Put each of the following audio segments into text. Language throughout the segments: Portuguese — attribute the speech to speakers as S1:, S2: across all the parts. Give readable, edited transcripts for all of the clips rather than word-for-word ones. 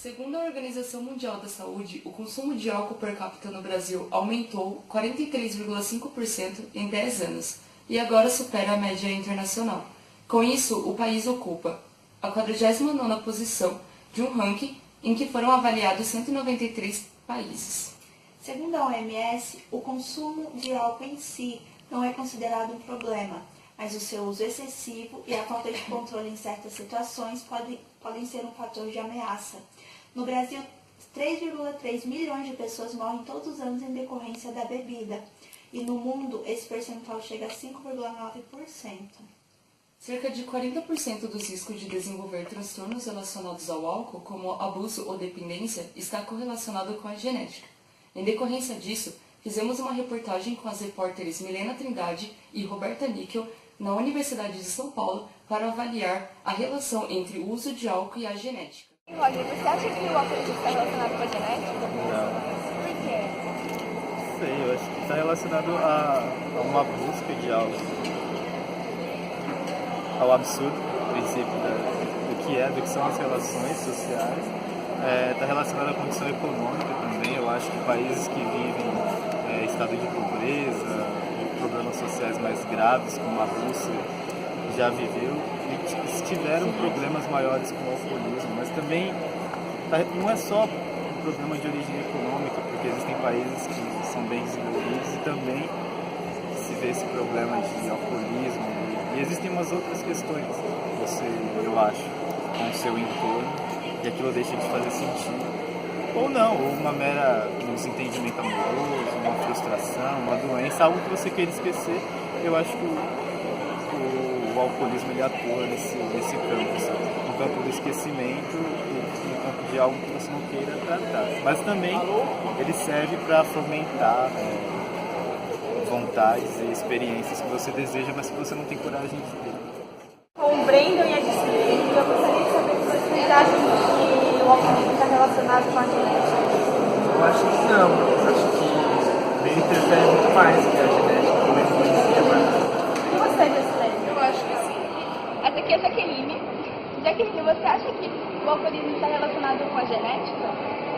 S1: Segundo a Organização Mundial da Saúde, o consumo de álcool per capita no Brasil aumentou 43,5% em 10 anos e agora supera a média internacional. Com isso, o país ocupa a 49ª posição de um ranking em que foram avaliados 193 países.
S2: Segundo a OMS, o consumo de álcool em si não é considerado um problema, mas o seu uso excessivo e a falta de controle em certas situações podem ser um fator de ameaça. No Brasil, 3,3 milhões de pessoas morrem todos os anos em decorrência da bebida, e no mundo esse percentual chega a 5,9%.
S1: Cerca de 40% dos riscos de desenvolver transtornos relacionados ao álcool, como abuso ou dependência, está correlacionado com a genética. Em decorrência disso, fizemos uma reportagem com as repórteres Milena Trindade e Roberta Níquel na Universidade de São Paulo para avaliar a relação entre o uso de álcool e a genética.
S3: Roger, você acha que o alcoolismo está relacionado com a genética?
S4: Não.
S3: Por quê?
S4: Não sei, eu acho que está relacionado a uma busca de algo. Ao absurdo, princípio do que são as relações sociais. Está relacionado à condição econômica também. Eu acho que países que vivem em estado de pobreza, problemas sociais mais graves, como a Rússia já viveu, e tiveram problemas maiores com o alcoolismo, mas também não é só um problema de origem econômica, porque existem países que são bem desenvolvidos e também se vê esse problema de alcoolismo, e existem umas outras questões, eu acho, com o seu entorno, e aquilo deixa de fazer sentido. Ou não, ou um desentendimento amoroso, uma frustração, uma doença, algo que você queira esquecer. Eu acho que o alcoolismo ele atua nesse campo, sabe? No campo do esquecimento e no campo de algo que você não queira tratar. Mas também ele serve para fomentar vontades e experiências que você deseja, mas que você não tem coragem de ter.
S3: Com o Brandon e a Gisele, eu gostaria de saber se vocês acham que o alcoolismo está relacionado com a genética.
S5: Eu acho que não. Acho que ele interfere muito mais que a genética, como influencia mais.
S3: E você, Gisele?
S6: Eu acho que sim. Essa aqui é a Jaqueline. Jaqueline, você acha que o alcoolismo está relacionado com a genética?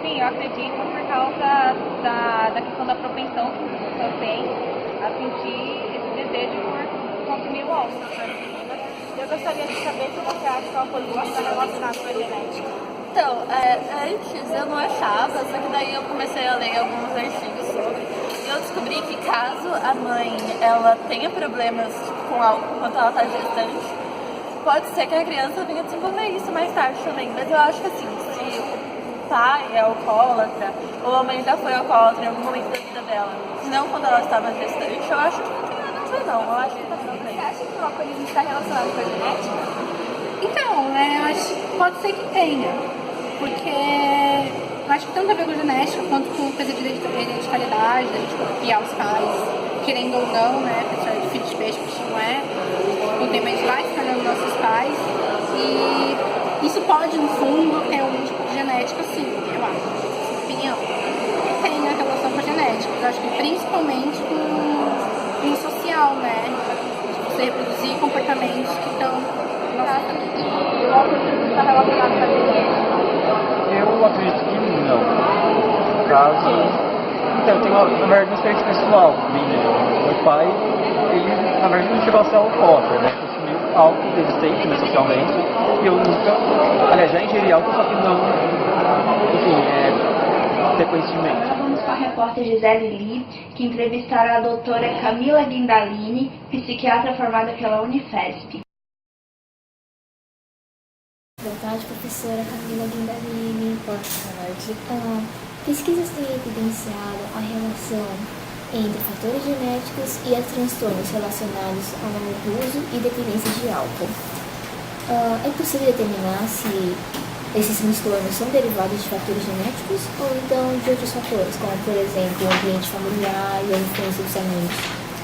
S7: Sim, eu acredito por causa da questão da propensão que as pessoas têm a sentir esse desejo por consumir o álcool.
S3: Eu gostaria de saber se você acha que o alcoolismo está relacionado com a genética.
S8: Então, antes eu não achava, só que daí eu comecei a ler alguns artigos sobre. E eu descobri que caso a mãe ela tenha problemas com álcool enquanto ela está gestante, pode ser que a criança venha desenvolver isso mais tarde também. Mas eu acho que assim, se o pai é alcoólatra, ou a mãe já foi alcoólatra em algum momento da vida dela, se não quando ela estava gestante, eu acho que não tem nada a ver não. Eu acho que tá tudo bem.
S6: Você acha que o alcoolismo está relacionado com a genética?
S9: Então, eu acho que pode ser que tenha, porque eu acho que tanto a ver com genética quanto com coisa de hereditariedade, da gente copiar os pais, querendo ou não, né, pessoal de filho de peixe, que não é, com o tempo a gente vai se tornando nossos pais, e isso pode, no fundo, ter um tipo de genética, sim, eu acho, essa opinião, que tem a relação com a genética, eu acho que principalmente com o social, né, de você reproduzir comportamentos que estão
S3: O alcoolismo está relacionado com a genética?
S5: Eu acredito que não. No caso, então, eu tenho na verdade uma experiência pessoal minha. Meu pai, ele na verdade não chegou a ser alcoólatra, né? Consumiu álcool desde sempre, né, socialmente. E eu nunca, aliás, já ingeri álcool, só que não, enfim, sequentemente.
S2: Agora vamos com a repórter Gisele Lee, que entrevistará a doutora Camila Guindalini, psiquiatra formada pela Unifesp.
S10: Boa tarde, professora Camila Guindalini. Boa tarde. Pesquisas têm evidenciado a relação entre fatores genéticos e transtornos relacionados ao uso e dependência de álcool. É possível determinar se esses transtornos são derivados de fatores genéticos ou então de outros fatores, como, por exemplo, o ambiente familiar e a influência dos amigos?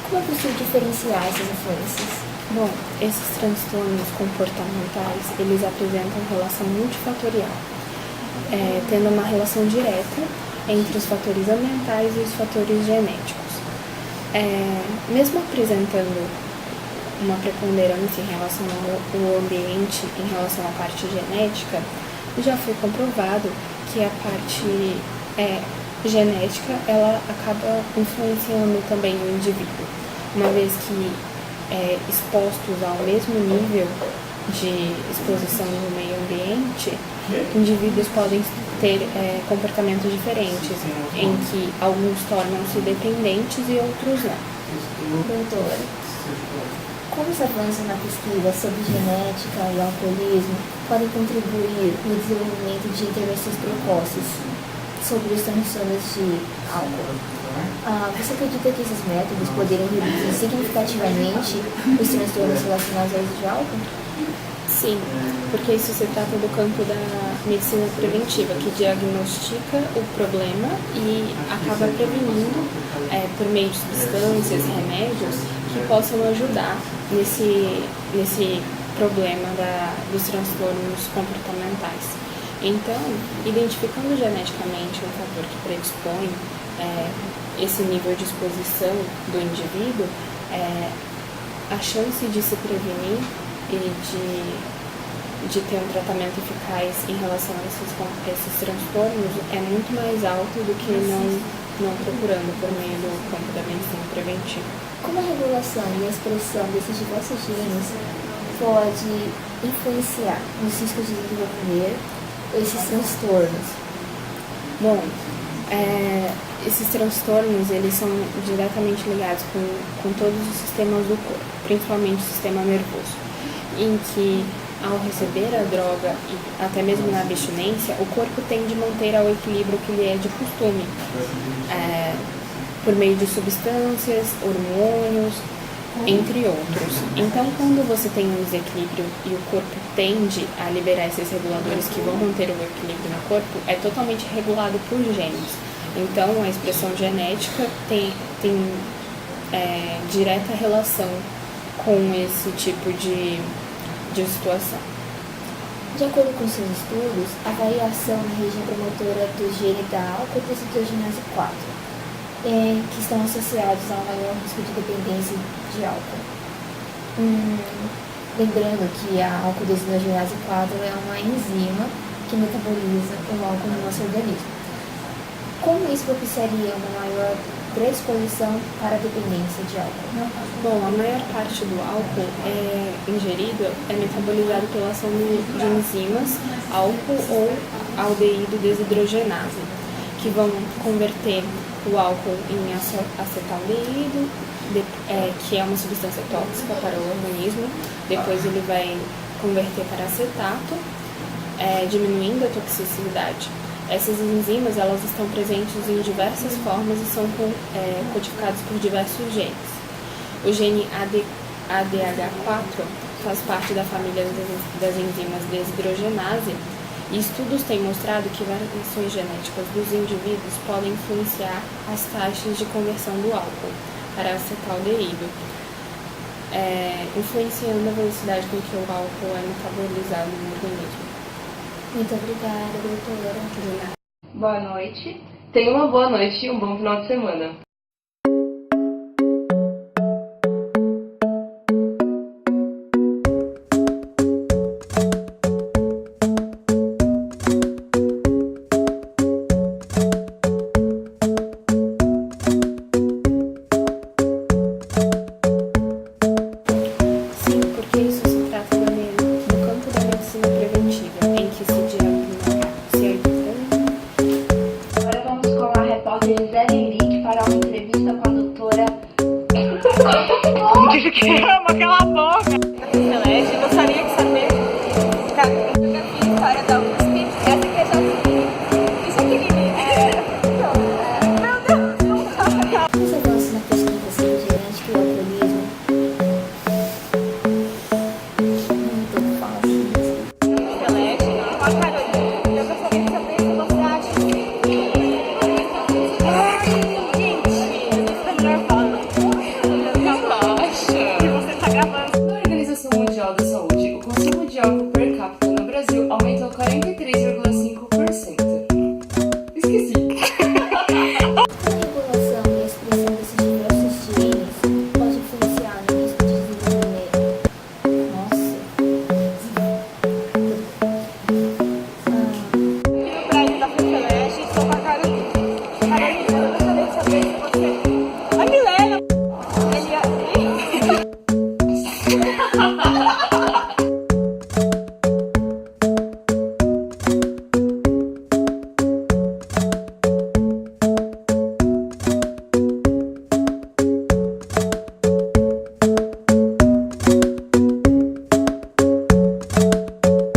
S10: Como é possível diferenciar essas influências?
S11: Bom, esses transtornos comportamentais, eles apresentam relação multifatorial, tendo uma relação direta entre os fatores ambientais e os fatores genéticos. Mesmo apresentando uma preponderância em relação ao ambiente, em relação à parte genética, já foi comprovado que a parte genética, ela acaba influenciando também o indivíduo, uma vez que expostos ao mesmo nível de exposição no meio ambiente, indivíduos podem ter comportamentos diferentes, em que alguns tornam-se dependentes e outros não.
S10: Doutora, como os avanços na pesquisa sobre genética e alcoolismo podem contribuir no desenvolvimento de intervenções precoces sobre os transtornos de álcool? Você acredita que esses métodos poderiam reduzir significativamente os transtornos relacionados ao uso de álcool?
S11: Sim, porque isso se trata do campo da medicina preventiva, que diagnostica o problema e acaba prevenindo, por meio de substâncias, remédios, que possam ajudar nesse problema dos transtornos comportamentais. Então, identificando geneticamente um fator que predispõe esse nível de exposição do indivíduo, a chance de se prevenir e de ter um tratamento eficaz em relação a esses transtornos é muito mais alto do que não procurando por meio do campo da medicina preventiva.
S10: Como a regulação e a expressão desses diversos genes pode influenciar nos riscos de desenvolver esses transtornos?
S11: Bom, esses transtornos, eles são diretamente ligados com todos os sistemas do corpo, principalmente o sistema nervoso, em que, ao receber a droga e até mesmo na abstinência, o corpo tende a manter ao equilíbrio que lhe é de costume, por meio de substâncias, hormônios, entre outros. Então, quando você tem um desequilíbrio e o corpo tende a liberar esses reguladores que vão manter o equilíbrio no corpo, é totalmente regulado por genes. Então, a expressão genética tem direta relação com esse tipo de situação.
S10: De acordo com seus estudos, a variação na região promotora do gene da alcool-desidrogenase 4, que estão associados a um maior risco de dependência de álcool. Lembrando que a alcool-desidrogenase 4 é uma enzima que metaboliza o álcool no nosso organismo. Como isso propiciaria uma maior predisposição para a dependência de álcool?
S11: Bom, a maior parte do álcool ingerido é metabolizado pela ação de enzimas álcool ou aldeído desidrogenase, que vão converter o álcool em acetaldeído, que é uma substância tóxica para o organismo. Depois ele vai converter para acetato, diminuindo a toxicidade. Essas enzimas, elas estão presentes em diversas formas e são codificadas por diversos genes. O gene ADH4 faz parte da família das enzimas desidrogenase, e estudos têm mostrado que variações genéticas dos indivíduos podem influenciar as taxas de conversão do álcool para acetaldeído, influenciando a velocidade com que o álcool é metabolizado no organismo.
S10: Muito obrigada, doutora.
S1: Boa noite. Tenha uma boa noite e um bom final de semana.
S11: Sim, porque isso se trata do campo da medicina preventiva, em que se
S2: Agora vamos com a repórter Gisele Henrique para uma entrevista com a doutora.
S3: Que ama, cala a boca! Celeste, gostaria de saber
S6: Geografia e História da USP. Essa aqui é da Isso aqui,
S10: Os avanços na pesquisa sobre genética e alcoolismo muito fácil.
S3: Celeste, Carolina, eu gostaria de saber se você acha gente, você melhor fala. Que você tá gravando.
S1: Na Organização Mundial da Saúde, o consumo de álcool